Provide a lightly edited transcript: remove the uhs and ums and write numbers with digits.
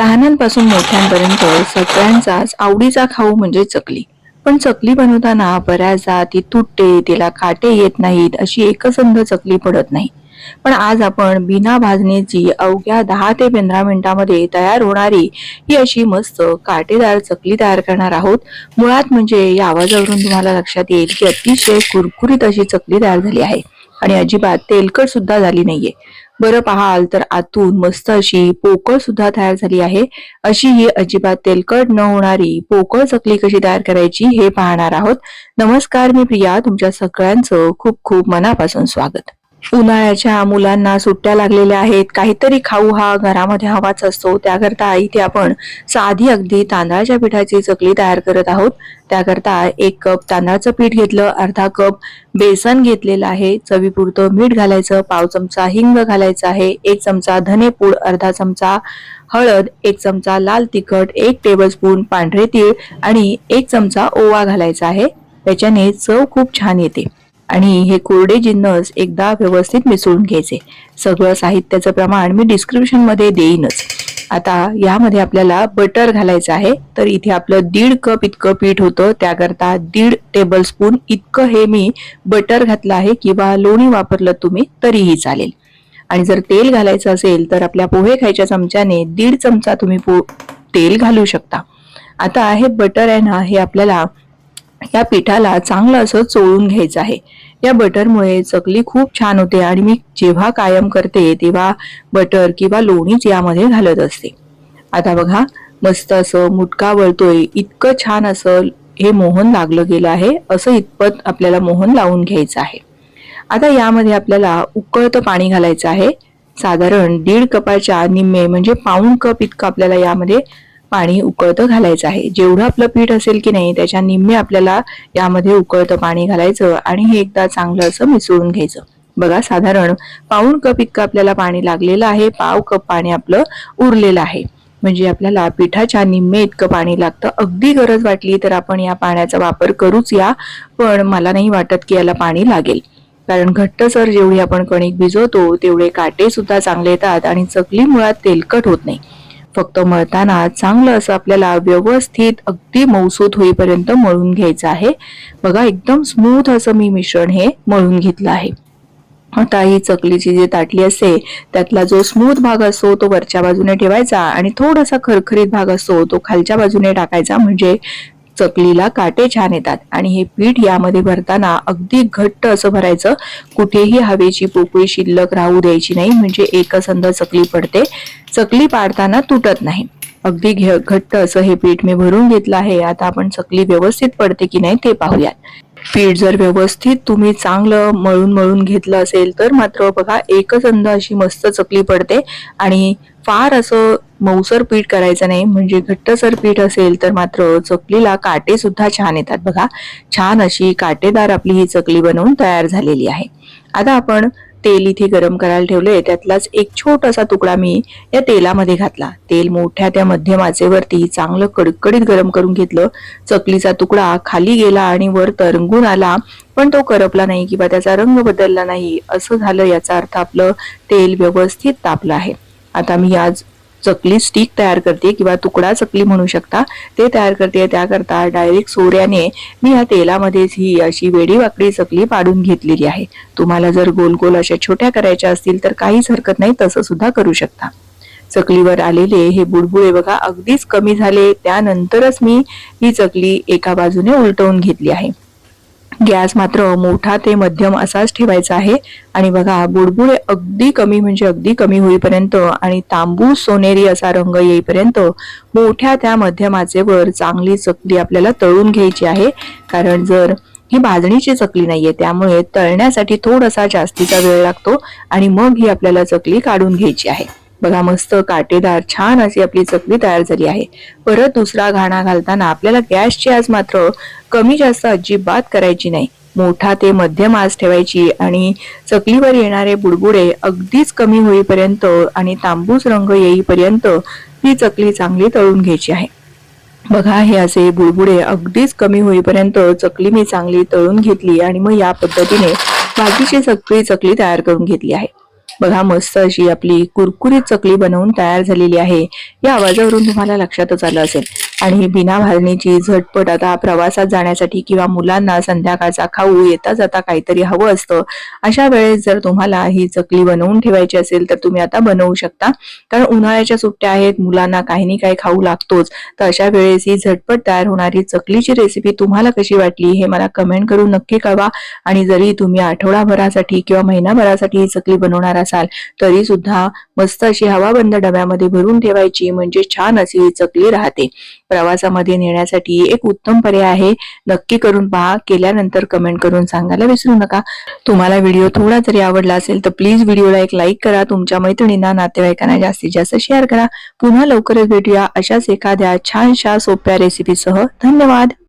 लहानांपासून मोठ्यांपर्यंत सगळ्यांचाच आवडीचा खाऊ म्हणजे चकली. पण चकली बनवताना बऱ्याचदा ती तुटते, तिला काटे येत नाहीत, अशी एकसंध चकली पडत नाही. पण आज आपण बिना भाजणीची अवघ्या 10 ते 15 मिनिटांमध्ये तयार होणारी ही अशी मस्त काटेदार चकली तयार करणार आहोत. मुळात म्हणजे या आवाजावरून तुम्हाला लक्षात येईल की अतिशय कुरकुरीत अशी चकली तयार झाली आहे आणि अजिबात तेलकट सुद्धा झाली नाहीये. बरं पाहाल तर आतून मस्त अशी पोकळ सुद्धा तयार झाली आहे. अशी ही अजिबात तेलकट न होणारी पोकळ चकली कशी तयार करायची हे पाहणार आहोत. नमस्कार, मी प्रिया, तुमच्या सगळ्यांचं खूप खूप मनापासून स्वागत. उन्हाळ्याच्या मुलांना सुट्ट्या लागलेल्या आहेत, काहीतरी खाऊ हा घरामध्ये हवाच असतो. त्याकरता इथे आपण साधी अगदी तांदळाच्या पिठाची चकली तयार करत आहोत. त्याकरता 1 कप तांदळाचं पीठ घेतलं, अर्धा कप बेसन घेतलेलं आहे, चवीपुरतं मीठ घालायचं, पाव चमचा हिंग घालायचा आहे, 1 चमचा धनेपूड, अर्धा चमचा हळद, 1 चमचा लाल तिखट, 1 टेबलस्पून पांढरे तीळ आणि 1 चमचा ओवा घालायचा आहे. त्याच्याने चव खूप छान येते. आणि हे कोरडे जिन्नस एकदा व्यवस्थित मिसळून घ्यायचे. सगळं साहित्याचं प्रमाण मी डिस्क्रिप्शन मध्ये देईनच. आता यामध्ये आपल्याला बटर घालायचं आहे. तर इथे आपलं 1.5 कप इतकं पीठ होतं, त्याकरता 1.5 टेबलस्पून इतकं हे मी बटर घातलं आहे, किंवा लोणी वापरलं तुम्ही तरीही चालेल. आणि जर तेल घालायचं असेल तर आपल्या पोहे खायच्या चमच्याने 1.5 चमचा तुम्ही तेल घालू शकता. आता हे बटर आहे ना, हे आपल्याला या पिठाला चांगलं असं चोळून घ्यायचं आहे. या बटरमुळे चकली खूप छान होते आणि मी जेव्हा कायम करते तेव्हा बटर किंवा लोणीच यामध्ये घालत असते. आता बघा, मस्त असं मुटका वळतोय, इतकं छान असं हे मोहन लागलं गेलं आहे. असं इतपत आपल्याला मोहन लावून घ्यायचं आहे. आता यामध्ये आपल्याला उकळतं पाणी घालायचं आहे. साधारण 1.5 कपाच्या निम्मे म्हणजे पाऊण कप इतकं आपल्याला यामध्ये पाणी उकळतं घालायचं आहे. जेवढं आपलं पीठ असेल की नाही त्याच्या निम्मे आपल्याला यामध्ये उकळतं पाणी घालायचं आणि हे एकदा चांगलं असं मिसळून घ्यायचं. बघा, साधारण पाऊण कप इतकं आपल्याला पाणी लागलेलं आहे, पाव कप पाणी आपलं उरलेलं आहे. म्हणजे आपल्याला पिठाच्या निम्मे इतकं पाणी लागतं. अगदी गरज वाटली तर आपण या पाण्याचा वापर करूच या, पण मला नाही वाटत की याला पाणी लागेल. कारण घट्टसर जेवढी आपण कणिक भिजवतो तेवढे काटे सुद्धा चांगले येतात आणि चकली मुळात तेलकट होत नाही. फक्त मळताना चांगलं असं आपल्याला व्यवस्थित अगदी मऊसूत होईपर्यंत मळून घ्यायचं आहे. बघा, एकदम स्मूथ असं मी मिश्रण हे मळून घेतलं आहे. आता ही चकलीची जी ताटली असते त्यातला जो स्मूथ भाग असतो तो वरच्या बाजूने ठेवायचा आणि थोडासा खरखरीत भाग असतो तो खालच्या बाजूने टाकायचा, म्हणजे चकलीला काटे छान येतात. आणि हे पीठ यामध्ये भरताना अगदी घट्ट असं भरायचं, कुठेही हवेची पोकळी शिल्लक राहू द्यायची नाही, म्हणजे एकसंध चकली पडते. चकली पाडताना तुटत नाही. अगदी घट्ट असं हे पीठ मी भरून घेतलं आहे. आता आपण चकली व्यवस्थित पडते की नाही ते पाहूयात. पीठ जर व्यवस्थित तुम्ही चांगलं मळून घेतलं असेल तर मात्र बघा, एकसंध अशी मस्त चकली पडते. आणि फार असं मऊसर पीठ करायचं नाही, म्हणजे घट्टसर पीठ असेल तर मात्र चकलीला काटे सुद्धा छान येतात. बघा, छान अशी काटेदार आपली ही चकली बनवून तयार झालेली आहे. आता आपण तेल इथे गरम करायला ठेवले, त्यातलाच एक छोटासा तुकडा मी या तेलामध्ये घातला. तेल मोठ्या त्या मध्यम आचेवरती चांगलं कडकडीत गरम करून घेतलं. चकलीचा तुकडा खाली गेला आणि वर तरंगून आला, पण तो करपला नाही किंवा त्याचा रंग बदलला नाही. असं झालं याचा अर्थ आपलं तेल व्यवस्थित तापलं आहे. आता मी आज चकली स्टिक तयार करते किंवा तुकडा चकली म्हणू शकता, ते तयार करते. त्याकरता डायरेक्ट सोऱ्याने मी या तेलामध्येच ही अशी वेडी वाकडी चकली पाडून घेतलेली आहे. तुम्हाला जर गोल गोल अशा छोट्या करायच्या असतील तर काहीच हरकत नाही, तसं सुद्धा करू शकता. चकलीवर आलेले हे बुडबुडे बघा अगदीच कमी झाले. त्यानंतरच मी ही चकली एका बाजूने उलटवून घेतली आहे. गॅस मात्र मोठा ते मध्यम असाच ठेवायचा आहे. आणि बघा, बुडबुडे अगदी कमी म्हणजे अगदी कमी होईपर्यंत आणि तांबूस सोनेरी असा रंग येईपर्यंत मोठ्या त्या मध्यम आचेवर चांगली चकली आपल्याला तळून घ्यायची आहे. कारण जर ही भाजणीची चकली नाहीये, त्यामुळे तळण्यासाठी थोडासा जास्तीचा वेळ लागतो आणि मग ही आपल्याला चकली काढून घ्यायची आहे. बघा, मस्त काटेदार छान अशी आपली चकली तयार झाली आहे. परत दुसरा घाणा घालताना आपल्याला गॅसची आच मात्र कमी जास्त अजिबात करायची नाही. मोठा ते मध्यम आच ठेवायची आणि चकलीवर येणारे बुडबुडे अगदीच कमी होईपर्यंत आणि तांबूस रंग येईपर्यंत ही चकली चांगली तळून घ्यायची आहे. बघा, हे असे बुडबुडे अगदीच कमी होईपर्यंत चकली मी चांगली तळून घेतली आणि मग या पद्धतीने बाकीची सगळी चकली तयार करून घेतली आहे. बघा मस्त अशी आपली कुरकुरीत चकली बनवून तयार झालेली आहे. या आवाजावरून तुम्हाला लक्षातच आलं असेल. आणि बिना भाजणीची झटपट आता प्रवासात जाण्यासाठी किंवा मुलांना संध्याकाळचा खाऊ येता जाता काहीतरी हवं असतं, अशा वेळेस जर तुम्हाला ही चकली बनवून ठेवायची असेल तर तुम्ही आता बनवू शकता. कारण उन्हाळ्याच्या सुट्ट्या आहेत, मुलांना काही नाही काही खाऊ लागतोच. तर अशा वेळेस ही झटपट तयार होणारी चकलीची रेसिपी तुम्हाला कशी वाटली हे मला कमेंट करून नक्की कळवा. आणि जरी तुम्ही आठवडाभरासाठी किंवा महिनाभरासाठी ही चकली बनवणार असाल तरी सुद्धा मस्त अशी हवाबंद डब्यामध्ये भरून ठेवायची, म्हणजे छान अशी ही चकली राहते. प्रवासामध्ये नेण्यासाठी एक उत्तम पर्याय आहे. नक्की करून पहा. केल्यानंतर कमेंट करून सांगायला विसरू नका. तुम्हाला व्हिडिओ थोडा जरी आवडला असेल तर प्लीज व्हिडिओला एक लाईक करा. तुमच्या मैत्रिणींना, नातेवाईकांना जास्तीत जास्त शेअर करा. पुन्हा लवकरच भेटूया अशाच एखाद्या छानशा सोप्या रेसिपीसह. धन्यवाद.